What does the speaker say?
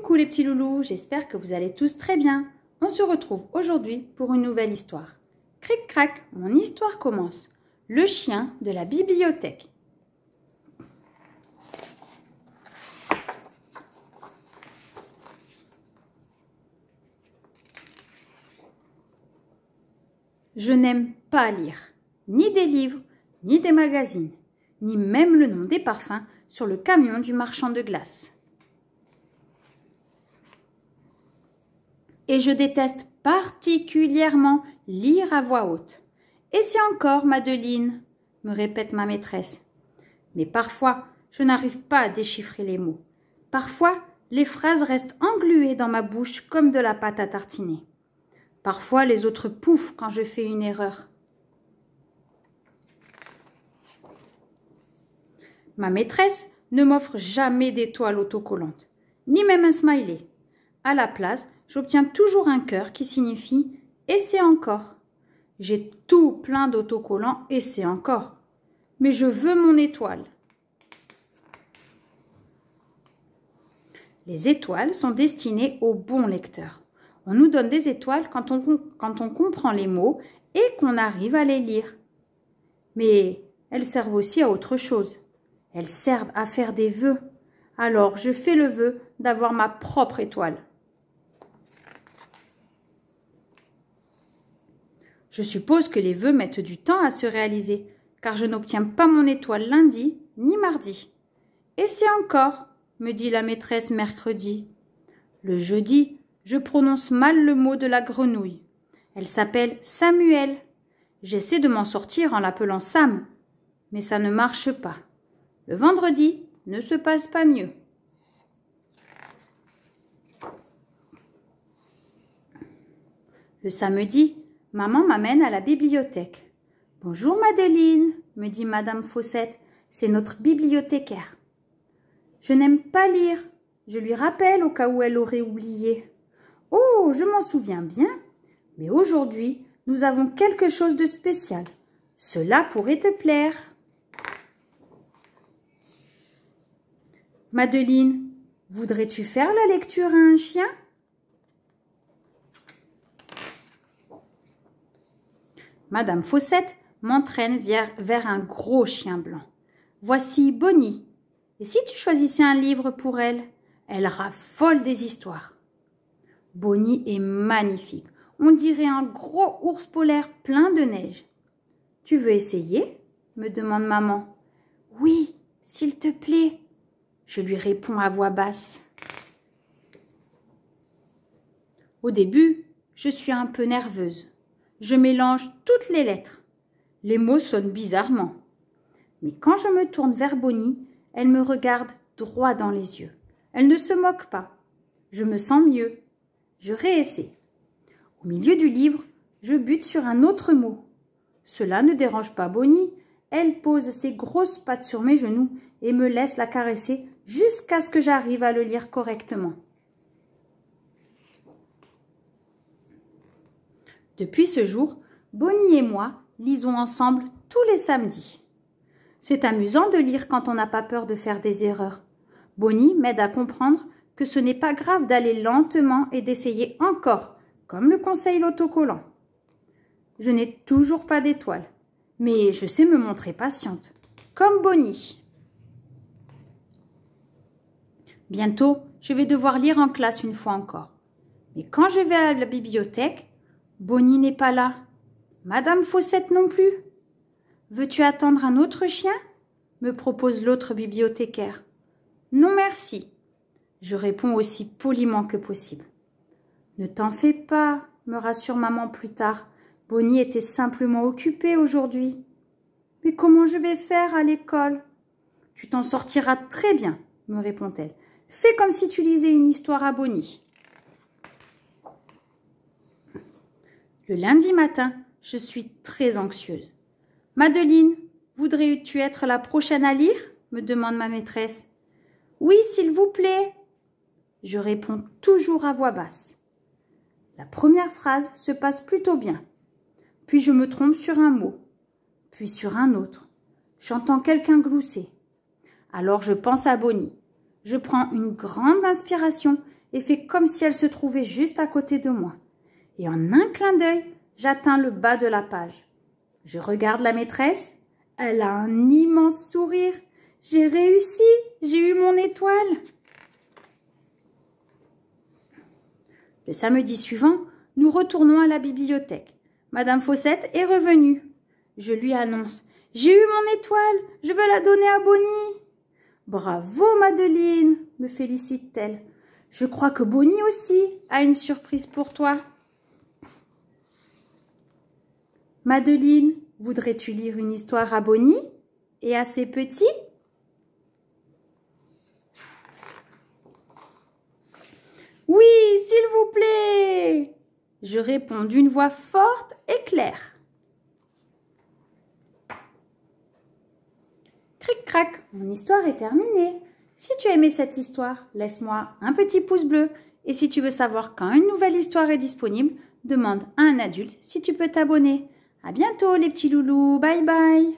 Coucou les petits loulous, j'espère que vous allez tous très bien. On se retrouve aujourd'hui pour une nouvelle histoire. Cric crac, mon histoire commence. Le chien de la bibliothèque. Je n'aime pas lire, ni des livres, ni des magazines, ni même le nom des parfums sur le camion du marchand de glace. Et je déteste particulièrement lire à voix haute. Et c'est encore, Madeleine, me répète ma maîtresse. Mais parfois, je n'arrive pas à déchiffrer les mots. Parfois, les phrases restent engluées dans ma bouche comme de la pâte à tartiner. Parfois, les autres pouffent quand je fais une erreur. Ma maîtresse ne m'offre jamais d'étoiles autocollantes, ni même un smiley. À la place, j'obtiens toujours un cœur qui signifie « et c'est encore ». J'ai tout plein d'autocollants et c'est encore. Mais je veux mon étoile. Les étoiles sont destinées aux bons lecteurs. On nous donne des étoiles quand on comprend les mots et qu'on arrive à les lire. Mais elles servent aussi à autre chose. Elles servent à faire des vœux. Alors je fais le vœu d'avoir ma propre étoile. Je suppose que les vœux mettent du temps à se réaliser, car je n'obtiens pas mon étoile lundi ni mardi. Et c'est encore, me dit la maîtresse mercredi. Le jeudi, je prononce mal le mot de la grenouille. Elle s'appelle Samuel. J'essaie de m'en sortir en l'appelant Sam, mais ça ne marche pas. Le vendredi ne se passe pas mieux. Le samedi, maman m'amène à la bibliothèque. « Bonjour Madeleine, me dit Madame Fossette, c'est notre bibliothécaire. »« Je n'aime pas lire, je lui rappelle au cas où elle aurait oublié. »« Oh, je m'en souviens bien, mais aujourd'hui, nous avons quelque chose de spécial. Cela pourrait te plaire. »« Madeleine, voudrais-tu faire la lecture à un chien ?» Madame Fossette m'entraîne vers un gros chien blanc. Voici Bonnie. Et si tu choisissais un livre pour elle? Elle raffole des histoires. Bonnie est magnifique. On dirait un gros ours polaire plein de neige. Tu veux essayer? Me demande maman. Oui, s'il te plaît. Je lui réponds à voix basse. Au début, je suis un peu nerveuse. Je mélange toutes les lettres. Les mots sonnent bizarrement. Mais quand je me tourne vers Bonnie, elle me regarde droit dans les yeux. Elle ne se moque pas. Je me sens mieux. Je réessaie. Au milieu du livre, je bute sur un autre mot. Cela ne dérange pas Bonnie. Elle pose ses grosses pattes sur mes genoux et me laisse la caresser jusqu'à ce que j'arrive à le lire correctement. Depuis ce jour, Bonnie et moi lisons ensemble tous les samedis. C'est amusant de lire quand on n'a pas peur de faire des erreurs. Bonnie m'aide à comprendre que ce n'est pas grave d'aller lentement et d'essayer encore, comme le conseille l'autocollant. Je n'ai toujours pas d'étoile, mais je sais me montrer patiente, comme Bonnie. Bientôt, je vais devoir lire en classe une fois encore. Mais quand je vais à la bibliothèque, Bonnie n'est pas là. Madame Fossette non plus. Veux-tu attendre un autre chien? Me propose l'autre bibliothécaire. Non merci. Je réponds aussi poliment que possible. Ne t'en fais pas, me rassure maman plus tard. Bonnie était simplement occupée aujourd'hui. Mais comment je vais faire à l'école? Tu t'en sortiras très bien, me répond-elle. Fais comme si tu lisais une histoire à Bonnie. Le lundi matin, je suis très anxieuse. « Madeleine, voudrais-tu être la prochaine à lire ?» me demande ma maîtresse. « Oui, s'il vous plaît. » Je réponds toujours à voix basse. La première phrase se passe plutôt bien. Puis je me trompe sur un mot, puis sur un autre. J'entends quelqu'un glousser. Alors je pense à Bonnie. Je prends une grande inspiration et fait comme si elle se trouvait juste à côté de moi. Et en un clin d'œil, j'atteins le bas de la page. Je regarde la maîtresse. Elle a un immense sourire. J'ai réussi, j'ai eu mon étoile. Le samedi suivant, nous retournons à la bibliothèque. Madame Fawcett est revenue. Je lui annonce « J'ai eu mon étoile, je veux la donner à Bonnie !»« Bravo, Madeleine !» me félicite-t-elle. « Je crois que Bonnie aussi a une surprise pour toi. » Madeleine, voudrais-tu lire une histoire à Bonnie et à ses petits? Oui, s'il vous plaît, je réponds d'une voix forte et claire. Cric-crac, mon histoire est terminée. Si tu as aimé cette histoire, laisse-moi un petit pouce bleu. Et si tu veux savoir quand une nouvelle histoire est disponible, demande à un adulte si tu peux t'abonner. À bientôt les petits loulous, bye bye.